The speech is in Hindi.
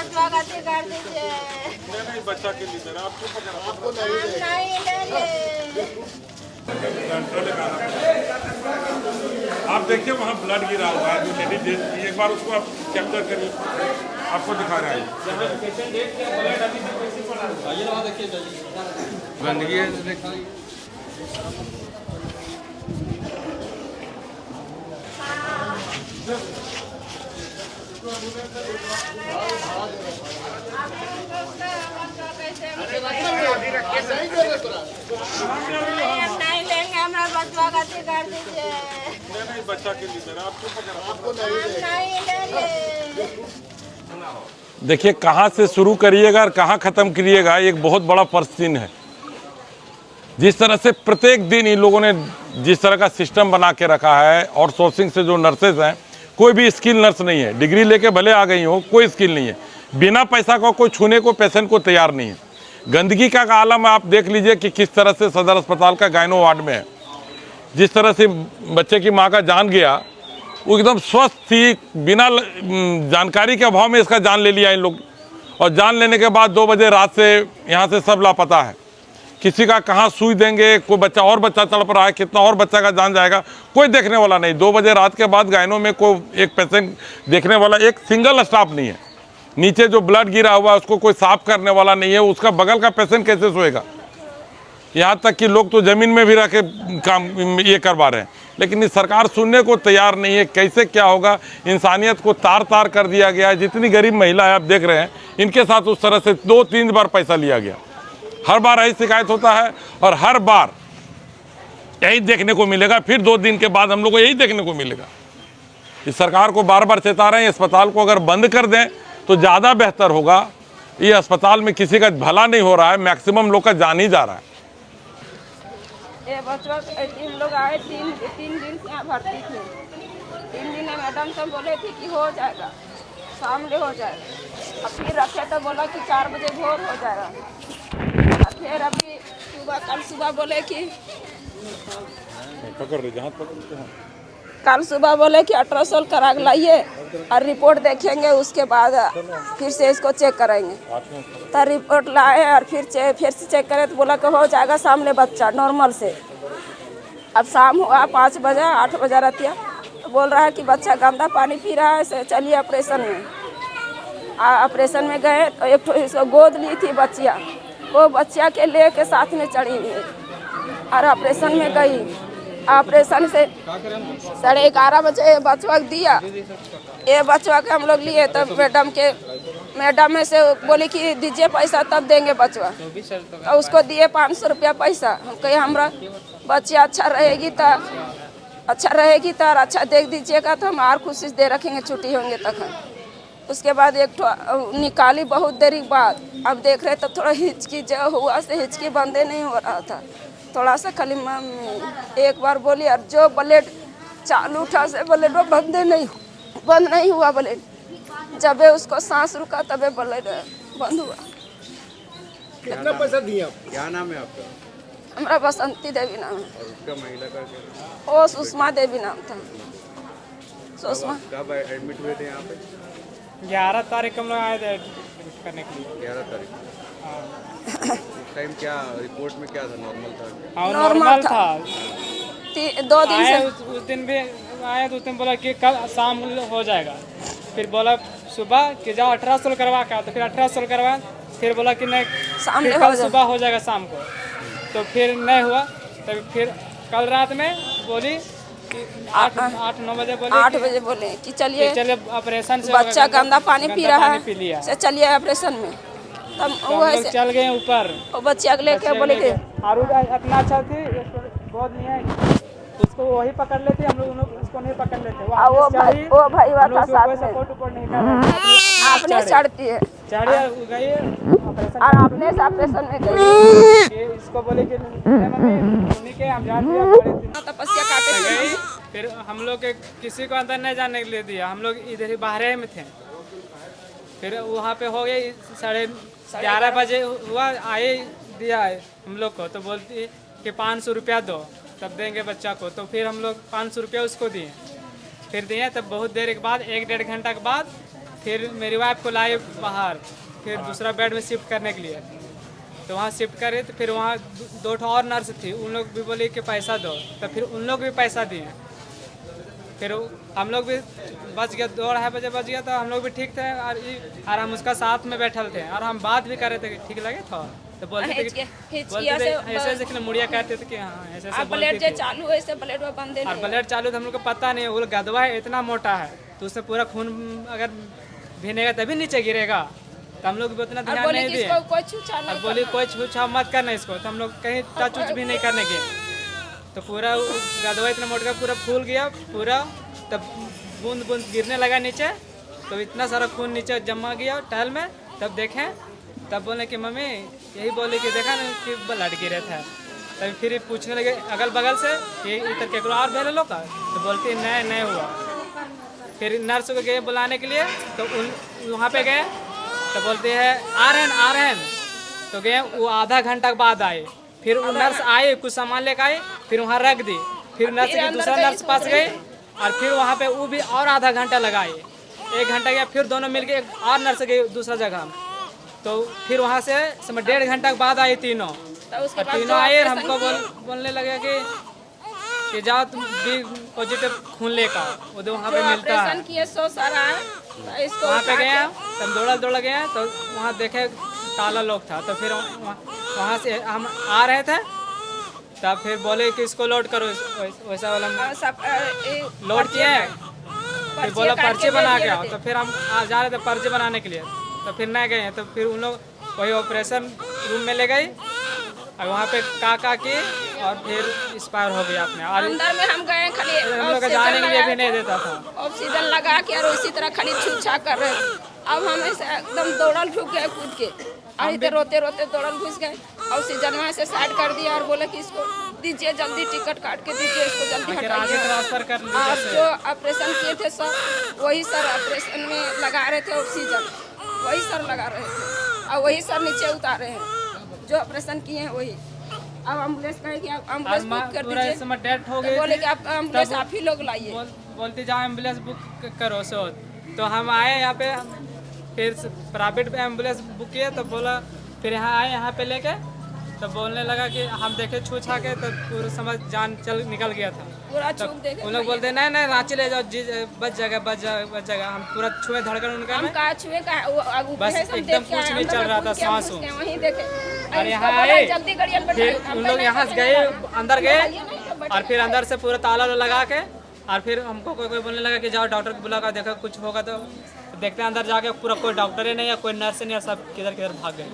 बचवा का कर दीजिए। नहीं बच्चा के लिए मेरा आपको नहीं ले आप देखिए वहाँ ब्लड गिरा हुआ है, जो लेडीज एक बार उसको आप कैप्चर करिए, आपको दिखा रहा है गंदगी है। नहीं लेंगे, हमारा बचवा का कर दीजिए। नहीं बच्चा के लिए मेरा आपको नहीं ले देखिए कहाँ से शुरू करिएगा और कहाँ ख़त्म करिएगा, एक बहुत बड़ा प्रश्न है। जिस तरह से प्रत्येक दिन इन लोगों ने जिस तरह का सिस्टम बना के रखा है, और सोर्सिंग से जो नर्सेज हैं, कोई भी स्किल नर्स नहीं है, डिग्री लेके भले आ गई हो, कोई स्किल नहीं है, बिना पैसा का कोई छूने को पेशेंट को तैयार नहीं है। गंदगी का आलम आप देख लीजिए कि किस तरह से सदर अस्पताल का गायनो वार्ड में है। जिस तरह से बच्चे की माँ का जान गया, वो एकदम स्वस्थ थी, बिना जानकारी के अभाव में इसका जान ले लिया इन लोग, और जान लेने के बाद 2 बजे रात से यहाँ से सब लापता है। किसी का कहाँ सुई देंगे, कोई बच्चा और बच्चा तड़प रहा है, कितना और बच्चा का जान जाएगा, कोई देखने वाला नहीं। 2 बजे रात के बाद गायनों में कोई एक पेशेंट देखने वाला, एक सिंगल स्टाफ नहीं है। नीचे जो ब्लड गिरा हुआ है उसको कोई साफ करने वाला नहीं है, उसका बगल का पेशेंट कैसे सोएगा। यहाँ तक कि लोग तो ज़मीन में भी रह के काम ये करवा रहे हैं, लेकिन ये सरकार सुनने को तैयार नहीं है। कैसे क्या होगा, इंसानियत को तार तार कर दिया गया है। जितनी गरीब महिला है आप देख रहे हैं, इनके साथ उस तरह से 2-3 बार पैसा लिया गया। हर बार यही शिकायत होता है और हर बार यही देखने को मिलेगा। फिर 2 दिन के बाद हम लोग को यही देखने को मिलेगा। इस सरकार को बार बार चेता रहे हैं, अस्पताल को अगर बंद कर दें तो ज़्यादा बेहतर होगा। ये अस्पताल में किसी का भला नहीं हो रहा है, मैक्सिमम लोग का जान ही जा रहा है। ये बचवा 3 लोग आए, 3 दिन यहाँ भर्ती थे। 3 दिन में मैडम तो बोले थे कि हो जाएगा, शाम में हो जाएगा। अब फिर रखे तो बोला कि 4 बजे भोर हो जाएगा। और फिर अभी कल सुबह बोले कि पकड़ रहे जहाँ पकड़ते हैं, कल सुबह बोले कि अल्ट्रासाउंड करा के लाइए और रिपोर्ट देखेंगे, उसके बाद फिर से इसको चेक करेंगे। तो रिपोर्ट लाए और फिर से चेक करे तो बोला कि हो जाएगा सामने बच्चा नॉर्मल से। अब शाम हुआ 5 बजे 8 बजे रहती है, तो बोल रहा है कि बच्चा गंदा पानी पी रहा है, से चलिए ऑपरेशन में। ऑपरेशन में गए तो एक इसको गोद ली थी बच्चिया, वो बच्चिया के ले के साथ में चढ़ी हुई और ऑपरेशन में गई। ऑपरेशन से 11:30 बजे बचवा दिया। ये बचवा के हम लोग लिए तब मैडम में से बोली कि दीजिए पैसा तब देंगे बचवा, तो उसको दिए 500 रुपया पैसा। हम कहे हमारा बच्ची अच्छा रहेगी तो और अच्छा देख दीजिएगा तो हम और खुशी से दे रखेंगे, छुट्टी होंगे तक। उसके बाद एक निकाली बहुत देरी बाद। अब देख रहे तो थोड़ा हिचकी जो हुआ से हिचकी बंदे नहीं हो रहा था, थोड़ा सा खाली एक बार बोली और जो ब्लड चालू था से ब्लड बंद नहीं हुआ ब्लड। जब उसको सांस रुका तबे ब्लड बंद हुआ। कितना पैसा दिए आप? क्या नाम है आपका? हमारा बसंती देवी नाम है। और उसका महिला का क्या? वो सुषमा देवी नाम था। सुषमा कब एडमिट हुए थे यहाँ पे? 11 तारीख हम लोग आए थे एडमिट करने के लिए। 11 तारीख। उस टाइम क्या रिपोर्ट में क्या था? नॉर्मल था? हाँ नॉर्मल नॉर्मल था। था। 2 दिन आए से उस दिन भी आए तो उस दिन बोला कि कल शाम हो जाएगा। फिर बोला सुबह कि जाओ अल्ट्रासाउंड करवा के आओ, तो फिर अल्ट्रासाउंड करवाया। फिर बोला कि नहीं शाम फिर में कल हो जाएगा। सुबह हो जाएगा शाम को, तो फिर नहीं हुआ। तो फिर कल रात में बोली कि 8-9 बजे बोली 8 बजे बोले कि चलिए चले ऑपरेशन से बच्चा गंदा पानी पी रहा पी लिया। है, से चलिए ऑपरेशन में। तब तो वो हम लोग ऐसे चल गए ऊपर। वो बच्चा लेके बोले कि आरू इतना अच्छा थी, बहुत नहीं है, उसको वही पकड़ लेते हम लोग उसको नहीं पकड़ लेते। वो भाई वाला साथ में सपोर्ट नहीं कर रहे। आपने चढ़ती है चढ़िए गई ऑपरेशन और आपने से ऑपरेशन में गई। इसको बोले कि मम्मी के हम जान दिया तपस्या काटे गई। फिर हम लोग के किसी को अंदर नहीं जाने के लिए दिया, हम लोग इधर ही बाहर में थे। फिर वहाँ पे हो गई 11:30 बजे हुआ, आए दिया है हम लोग को, तो बोलती कि 500 रुपया दो तब देंगे बच्चा को। तो फिर हम लोग 500 रुपया उसको दिए। फिर दिए तब बहुत देर के बाद 1-1.5 घंटा के बाद फिर मेरी वाइफ को लाए बाहर, फिर दूसरा बेड में शिफ्ट करने के लिए। तो वहाँ शिफ्ट करे तो फिर वहाँ दो ठो और नर्स थी, उन लोग भी बोले कि पैसा दो, तो फिर उन लोग भी पैसा दिए। फिर हम लोग भी बच गया, 2-2:30 बजे बच गया, तो हम लोग भी ठीक थे और हम उसका साथ में बैठल थे और हम बात भी कर रहे थे कि ठीक लगे था। तो बोलते थे ऐसे ऐसे मुड़िया कहते थे कि हाँ ऐसे ऐसे ब्लेड जो चालू है ऐसे ब्लेड में बंद और ब्लेड चालू तो हम लोग को पता नहीं, वो गदवा है इतना मोटा है तो उससे पूरा खून अगर भीनेगा तभी नीचे गिरेगा। तो हम लोग भी उतना ध्यान नहीं दिए और बोली कोई छूछा मत करना इसको, तो हम लोग कहीं टच उच भी नहीं करने गए। तो पूरा गदवा इतना मोटा पूरा फूल गया पूरा, तब बूंद बूंद गिरने लगा नीचे, तो इतना सारा खून नीचे जमा गया टहल में। तब देखें तब बोले कि मम्मी यही बोले कि देखा ना कि ब्लड गिरे था। तब फिर पूछने लगे अगल बगल से कि इधर केकरो और भेले लोग का, तो बोलती नहीं हुआ। फिर नर्स को गए बुलाने के लिए, तो वहाँ पे गए तो बोलते हैं आ रहे हैं। तो गए, वो आधा घंटा बाद आए, फिर वो नर्स आए कुछ सामान लेकर आए, फिर वहाँ रख दी। फिर नर्स के दूसरा नर्स पास गए और फिर वहाँ पे वो भी और आधा घंटा लगाए, 1 घंटा गया। फिर दोनों मिलके एक और नर्स गए दूसरा जगह, तो फिर वहाँ से समझ 1.5 घंटा बाद आए तीनों। और तीनों आए और हमको बोलने लगे कि जाओ तुम बी पॉजिटिव खून लेकर, वो तो वहाँ पे मिलता है। वहाँ पे गए तब दौड़ा गए, तो वहाँ देखे ताला लोग था। तो फिर वहाँ से हम आ रहे थे, तब फिर बोले कि इसको लोड करो, वैसा वाला लोड किए। फिर बोला पर्चे बना के आओ, तो फिर हम जा रहे थे पर्चे बनाने के लिए, तो फिर नहीं गए। तो फिर उन लोग वही ऑपरेशन रूम में ले गई और वहाँ पे का की और फिर एक्सपायर हो गया अपने। और अंदर में हम गए, खाली हम लोग जाने के लिए भी नहीं देता था, ऑक्सीजन लगा के और उसी तरह खाली छूछा कर रहे थे। अब हम ऐसे एकदम दौड़ल ठुक गए कूद के, और रोते रोते दौड़ल घुस गए, ऑक्सीजन में से साइड कर दिया और बोले कि इसको दीजिए जल्दी, टिकट काट के दीजिए, इसको जल्दी हटाइए। ट्रांसफर कर और जो ऑपरेशन किए थे सर, वही सर ऑपरेशन में लगा रहे थे ऑक्सीजन, वही सर लगा रहे थे और वही सर नीचे उतारे हैं जो ऑपरेशन किए हैं वही। अब एम्बुलेंस कहे कि आप एम्बुलेंस बुक कर दीजिए, डेथ हो गई, बोले कि आप एम्बुलेंस आप ही लोग लाइए। बोलते जाओ एम्बुलेंस बुक करो सो। तो हम आए यहाँ पे, फिर प्राइवेट एम्बुलेंस बुक किए, तो बोला फिर यहाँ आए यहाँ पे लेके, तो बोलने लगा कि हम देखे छू छा के, तो पूरा समझ जान निकल गया था पूरा छू देखे। उन लोग बोलते नहीं रांची ले जाओ, बच जाएगा। हम पूरा छुए धड़कन उनका में, छुए का बस एकदम कुछ नहीं चल रहा था, सांस वहीं देखे। और यहाँ आए, फिर उन लोग यहाँ से गए, अंदर गए और फिर अंदर से पूरा ताला लगा के, और फिर हमको कोई बोलने लगा कि जाओ डॉक्टर को बुला कर देखो कुछ होगा। तो देखते हैं अंदर जाके पूरा कोई डॉक्टर ही नहीं है, कोई नर्स नहीं है, सब किधर भाग गए।